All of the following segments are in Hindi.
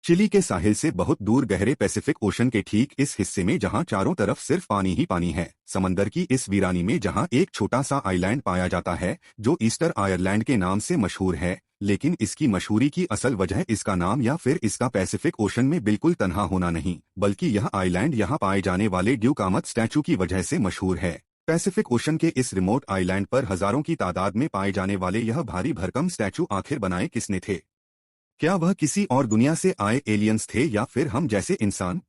चिली के साहिल से बहुत दूर गहरे पैसिफिक ओशन के ठीक इस हिस्से में जहां चारों तरफ सिर्फ पानी ही पानी है, समंदर की इस वीरानी में जहां एक छोटा सा आइलैंड पाया जाता है जो ईस्टर आयरलैंड के नाम से मशहूर है। लेकिन इसकी मशहूरी की असल वजह इसका नाम या फिर इसका पैसिफिक ओशन में बिल्कुल तन्हा होना नहीं, बल्कि यह आइलैंड यहाँ पाए जाने वाले ड्यूकामत स्टैचू की वजह से मशहूर है। पैसिफिक ओशन के इस रिमोट आइलैंड पर हजारों की तादाद में पाए जाने वाले यह भारी भरकम स्टैचू आखिर बनाए किसने थे? क्या वह किसी और दुनिया से आए एलियंस थे या फिर हम जैसे इंसान?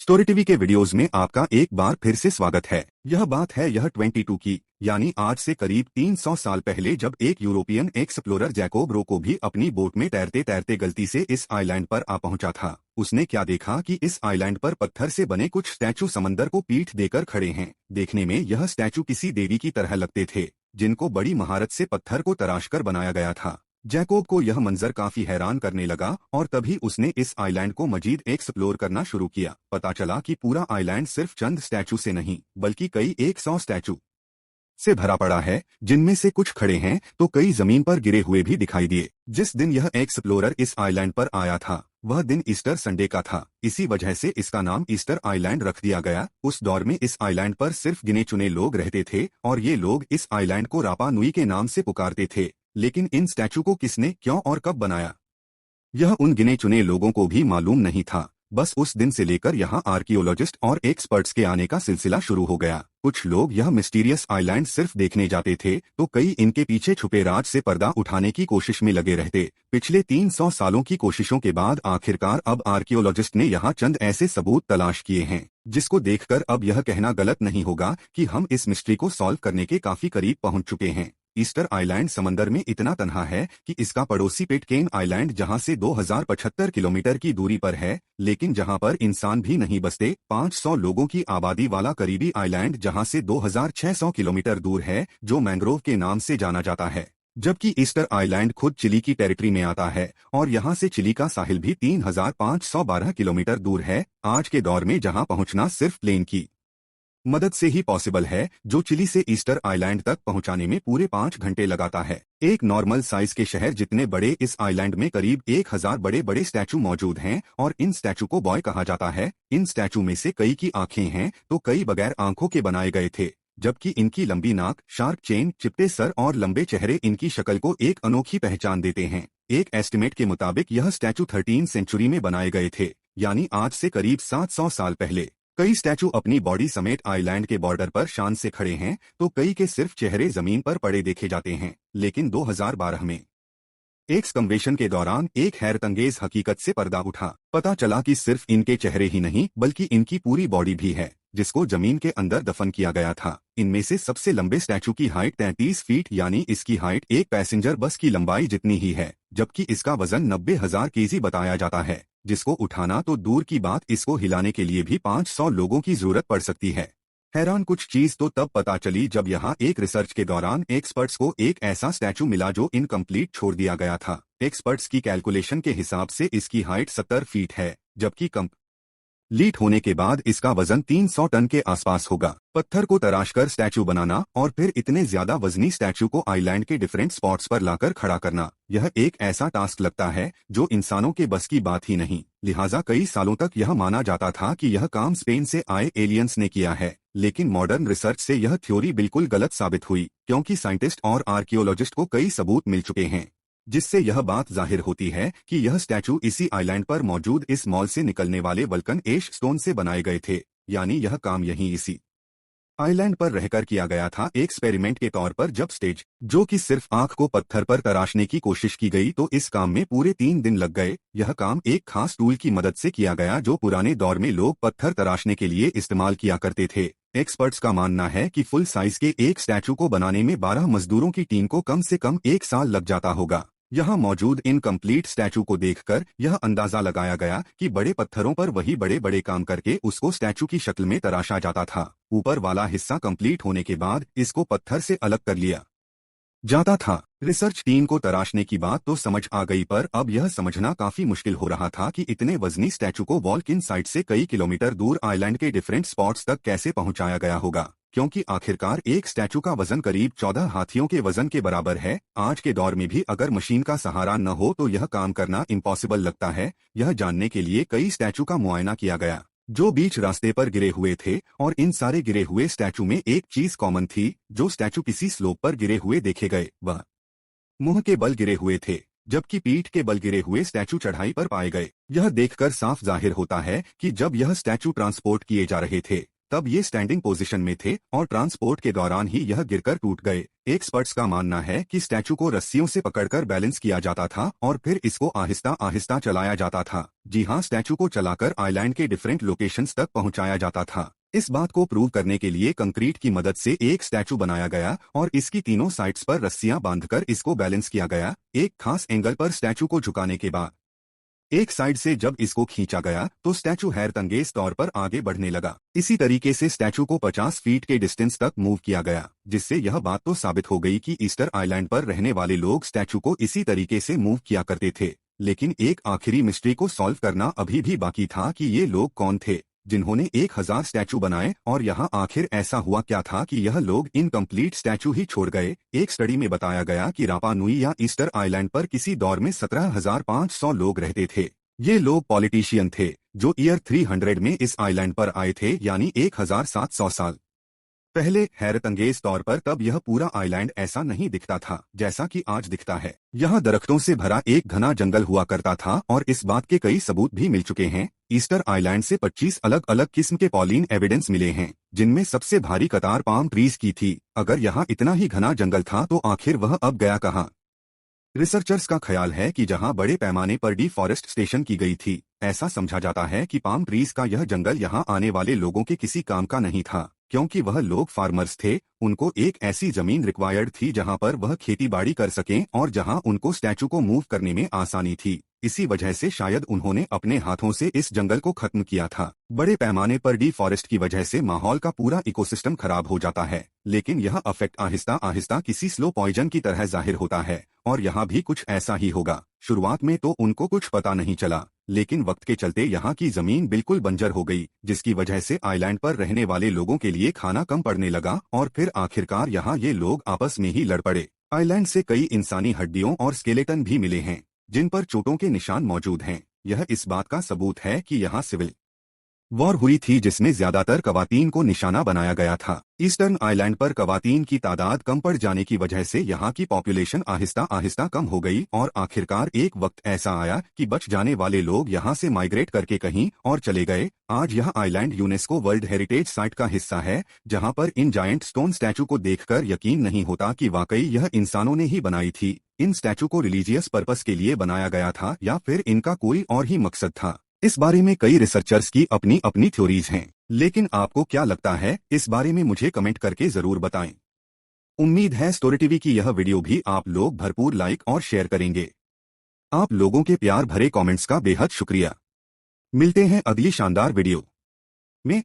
स्टोरी टीवी के वीडियोस में आपका एक बार फिर से स्वागत है। यह बात है यह 22 की, यानी आज से करीब 300 साल पहले, जब एक यूरोपियन एक्सप्लोरर जैकोब रोको भी अपनी बोट में तैरते तैरते गलती से इस आइलैंड पर आ पहुंचा था। उसने क्या देखा कि इस आइलैंड पर पत्थर से बने कुछ स्टैचू समंदर को पीठ देकर खड़े हैं। देखने में यह स्टैचू किसी देवी की तरह लगते थे, जिनको बड़ी महारत से पत्थर को तराशकर बनाया गया था। जैकोब को यह मंजर काफी हैरान करने लगा और तभी उसने इस आइलैंड को मजीद एक्सप्लोर करना शुरू किया। पता चला कि पूरा आइलैंड सिर्फ चंद स्टैचू से नहीं, बल्कि कई 100 स्टैचू से भरा पड़ा है, जिनमें से कुछ खड़े हैं तो कई जमीन पर गिरे हुए भी दिखाई दिए। जिस दिन यह एक्सप्लोरर इस आइलैंड पर आया था वह दिन ईस्टर संडे का था। इसी वजह से इसका नाम ईस्टर आइलैंड रख दिया गया। उस दौर में इस आइलैंड पर सिर्फ गिने चुने लोग रहते थे और ये लोग इस आइलैंड को रापा नुई के नाम से पुकारते थे। लेकिन इन स्टैचू को किसने, क्यों और कब बनाया, यह उन गिने चुने लोगों को भी मालूम नहीं था। बस उस दिन से लेकर यहाँ आर्कियोलॉजिस्ट और एक्सपर्ट्स के आने का सिलसिला शुरू हो गया। कुछ लोग यह मिस्टीरियस आइलैंड सिर्फ देखने जाते थे तो कई इनके पीछे छुपे राज से पर्दा उठाने की कोशिश में लगे रहते। पिछले 300 सालों की कोशिशों के बाद आखिरकार अब आर्कियोलॉजिस्ट ने यहाँ चंद ऐसे सबूत तलाश किए हैं जिसको देखकर अब यह कहना गलत नहीं होगा कि हम इस मिस्ट्री को सॉल्व करने के काफी करीब पहुंच चुके हैं। ईस्टर आइलैंड समंदर में इतना तन्हा है कि इसका पड़ोसी पिटकेन आइलैंड जहां से 2075 किलोमीटर की दूरी पर है, लेकिन जहां पर इंसान भी नहीं बसते, 500 लोगों की आबादी वाला करीबी आइलैंड जहां से 2600 किलोमीटर दूर है, जो मैंग्रोव के नाम से जाना जाता है। जबकि ईस्टर आइलैंड खुद चिली की टेरिटरी में आता है और यहां से चिली का साहिल भी 3512 किलोमीटर दूर है। आज के दौर में जहां पहुंचना सिर्फ प्लेन की मदद से ही पॉसिबल है, जो चिली से ईस्टर आइलैंड तक पहुंचाने में पूरे 5 घंटे लगाता है। एक नॉर्मल साइज के शहर जितने बड़े इस आइलैंड में करीब 1000 बड़े बड़े स्टैचू मौजूद हैं और इन स्टैचू को बॉय कहा जाता है। इन स्टैचू में से कई की आंखें हैं तो कई बगैर आंखों के बनाए गए थे, जबकि इनकी लंबी नाक, शार्प चेन, चिपटे सर और लंबे चेहरे इनकी शक्ल को एक अनोखी पहचान देते हैं। एक एस्टिमेट के मुताबिक यह स्टैचू 13 सेंचुरी में बनाए गए थे, यानी आज से करीब 700 साल पहले। कई स्टैचू अपनी बॉडी समेत आइलैंड के बॉर्डर पर शान से खड़े हैं तो कई के सिर्फ चेहरे जमीन पर पड़े देखे जाते हैं। लेकिन 2012 में एक्सकम्वेशन के दौरान एक हैरतअंगेज हकीकत से पर्दा उठा। पता चला कि सिर्फ इनके चेहरे ही नहीं बल्कि इनकी पूरी बॉडी भी है, जिसको जमीन के अंदर दफन किया गया था। इनमें से सबसे लंबे स्टैचू की हाइट 33 फीट, यानी इसकी हाइट एक पैसेंजर बस की लंबाई जितनी ही है, जबकि इसका वजन 90,000 केजी बताया जाता है, जिसको उठाना तो दूर की बात, इसको हिलाने के लिए भी 500 लोगों की जरूरत पड़ सकती है। हैरान कुछ चीज तो तब पता चली जब यहाँ एक रिसर्च के दौरान एक्सपर्ट्स को एक ऐसा स्टैचू मिला जो इनकम्प्लीट छोड़ दिया गया था। एक्सपर्ट्स की कैलकुलेशन के हिसाब से इसकी हाइट 70 फीट है, जबकि लीट होने के बाद इसका वजन 300 टन के आसपास होगा। पत्थर को तराशकर स्टैचू बनाना और फिर इतने ज्यादा वजनी स्टैचू को आइलैंड के डिफरेंट स्पॉट्स पर लाकर खड़ा करना, यह एक ऐसा टास्क लगता है जो इंसानों के बस की बात ही नहीं। लिहाजा कई सालों तक यह माना जाता था कि यह काम स्पेन से आए एलियंस ने किया है। लेकिन मॉडर्न रिसर्च से यह थ्योरी बिल्कुल गलत साबित हुई, क्योंकि साइंटिस्ट और आर्कियोलॉजिस्ट को कई सबूत मिल चुके हैं जिससे यह बात जाहिर होती है कि यह स्टैचू इसी आइलैंड पर मौजूद इस मॉल से निकलने वाले वल्कन ऐश स्टोन से बनाए गए थे। यानी यह काम यहीं इसी आइलैंड पर रहकर किया गया था, एक्सपेरिमेंट के तौर पर। जब स्टेज जो कि सिर्फ आंख को पत्थर पर तराशने की कोशिश की गई तो इस काम में पूरे 3 दिन लग गए। यह काम एक खास टूल की मदद से किया गया जो पुराने दौर में लोग पत्थर तराशने के लिए इस्तेमाल किया करते थे। एक्सपर्ट्स का मानना है कि फुल साइज के एक स्टैचू को बनाने में 12 मजदूरों की टीम को कम से कम 1 साल लग जाता होगा। यहाँ मौजूद इनकम्प्लीट स्टैचू को देखकर यह अंदाजा लगाया गया कि बड़े पत्थरों पर वही बड़े बड़े काम करके उसको स्टैचू की शक्ल में तराशा जाता था। ऊपर वाला हिस्सा कंप्लीट होने के बाद इसको पत्थर से अलग कर लिया जाता था। रिसर्च टीम को तराशने की बात तो समझ आ गई, पर अब यह समझना काफी मुश्किल हो रहा था कि इतने वजनी स्टैचू को वॉल्किन साइट से कई किलोमीटर दूर आइलैंड के डिफरेंट स्पॉट्स तक कैसे पहुंचाया गया होगा। क्योंकि आखिरकार एक स्टैचू का वजन करीब 14 हाथियों के वजन के बराबर है। आज के दौर में भी अगर मशीन का सहारा न हो तो यह काम करना इम्पॉसिबल लगता है। यह जानने के लिए कई स्टैचू का मुआयना किया गया जो बीच रास्ते पर गिरे हुए थे, और इन सारे गिरे हुए स्टैचू में एक चीज कॉमन थी। जो स्टैचू किसी स्लोप पर गिरे हुए देखे गए वह मुंह के बल गिरे हुए थे, जबकि पीठ के बल गिरे हुए स्टैचू चढ़ाई पर पाए गए। यह देखकर साफ जाहिर होता है कि जब यह स्टैचू ट्रांसपोर्ट किए जा रहे थे तब ये स्टैंडिंग पोजीशन में थे और ट्रांसपोर्ट के दौरान ही यह गिरकर टूट गए। एक्सपर्ट्स का मानना है कि स्टैचू को रस्सियों से पकड़कर बैलेंस किया जाता था और फिर इसको आहिस्ता आहिस्ता चलाया जाता था। जी हाँ, स्टैचू को चलाकर आइलैंड के डिफरेंट लोकेशंस तक पहुंचाया जाता था। इस बात को प्रूव करने के लिए कंक्रीट की मदद से एक स्टैचू बनाया गया और इसकी तीनों साइड्स पर रस्सियां बांधकर इसको बैलेंस किया गया। एक खास एंगल पर स्टैचू को झुकाने के बाद एक साइड से जब इसको खींचा गया तो स्टैचू हैरतअंगेज तौर पर आगे बढ़ने लगा। इसी तरीके से स्टैचू को 50 फीट के डिस्टेंस तक मूव किया गया, जिससे यह बात तो साबित हो गई कि ईस्टर आइलैंड पर रहने वाले लोग स्टैचू को इसी तरीके से मूव किया करते थे। लेकिन एक आखिरी मिस्ट्री को सॉल्व करना अभी भी बाकी था कि ये लोग कौन थे जिन्होंने 1000 स्टैचू बनाए, और यहाँ आखिर ऐसा हुआ क्या था कि यह लोग इनकम्प्लीट स्टैचू ही छोड़ गए। एक स्टडी में बताया गया कि रापा नुई या ईस्टर आइलैंड पर किसी दौर में 17,500 लोग रहते थे। ये लोग पॉलिटिशियन थे जो ईयर 300 में इस आइलैंड पर आए थे, यानी 1700 साल पहले। हैरतअंगेज तौर पर तब यह पूरा आइलैंड ऐसा नहीं दिखता था जैसा कि आज दिखता है। यहाँ दरख्तों से भरा एक घना जंगल हुआ करता था और इस बात के कई सबूत भी मिल चुके हैं। ईस्टर आइलैंड से 25 अलग अलग किस्म के पॉलिन एविडेंस मिले हैं, जिनमें सबसे भारी कतार पाम ट्रीज की थी। अगर यहाँ इतना ही घना जंगल था तो आखिर वह अब गया कहाँ? रिसर्चर्स का ख्याल है कि जहां बड़े पैमाने पर डिफॉरेस्टेशन की गई थी, ऐसा समझा जाता है कि पाम ट्रीज का यह जंगल यहां आने वाले लोगों के किसी काम का नहीं था, क्योंकि वह लोग फार्मर्स थे। उनको एक ऐसी जमीन रिक्वायर्ड थी जहां पर वह खेती बाड़ी कर सकें और जहां उनको स्टैचू को मूव करने में आसानी थी। इसी वजह से शायद उन्होंने अपने हाथों से इस जंगल को खत्म किया था। बड़े पैमाने पर डिफॉरेस्ट की वजह से माहौल का पूरा इकोसिस्टम खराब हो जाता है, लेकिन यह अफेक्ट आहिस्ता आहिस्ता किसी स्लो पॉइजन की तरह जाहिर होता है, और यहाँ भी कुछ ऐसा ही होगा। शुरुआत में तो उनको कुछ पता नहीं चला, लेकिन वक्त के चलते यहाँ की जमीन बिल्कुल बंजर हो गई, जिसकी वजह से आइलैंड पर रहने वाले लोगों के लिए खाना कम पड़ने लगा और फिर आखिरकार यहाँ ये लोग आपस में ही लड़ पड़े। आइलैंड से कई इंसानी हड्डियों और स्केलेटन भी मिले हैं जिन पर चोटों के निशान मौजूद हैं। यह इस बात का सबूत है कि यहाँ सिविल वॉर हुई थी जिसमें ज्यादातर कवातीन को निशाना बनाया गया था। ईस्टर्न आइलैंड पर कवातीन की तादाद कम पड़ जाने की वजह से यहाँ की पॉपुलेशन आहिस्ता आहिस्ता कम हो गई और आखिरकार एक वक्त ऐसा आया कि बच जाने वाले लोग यहाँ से माइग्रेट करके कहीं और चले गए। आज यह island UNESCO world heritage site का हिस्सा है, जहाँ पर इन जायंट स्टोन स्टैचू को देखकर यकीन नहीं होता कि वाकई यह इंसानों ने ही बनाई थी। इन स्टैचू को रिलीजियस पर्पस के लिए बनाया गया था या फिर इनका कोई और ही मकसद था? इस बारे में कई रिसर्चर्स की अपनी अपनी थ्योरीज हैं, लेकिन आपको क्या लगता है इस बारे में मुझे कमेंट करके जरूर बताएं। उम्मीद है स्टोरी टीवी की यह वीडियो भी आप लोग भरपूर लाइक और शेयर करेंगे। आप लोगों के प्यार भरे कमेंट्स का बेहद शुक्रिया। मिलते हैं अगली शानदार वीडियो में।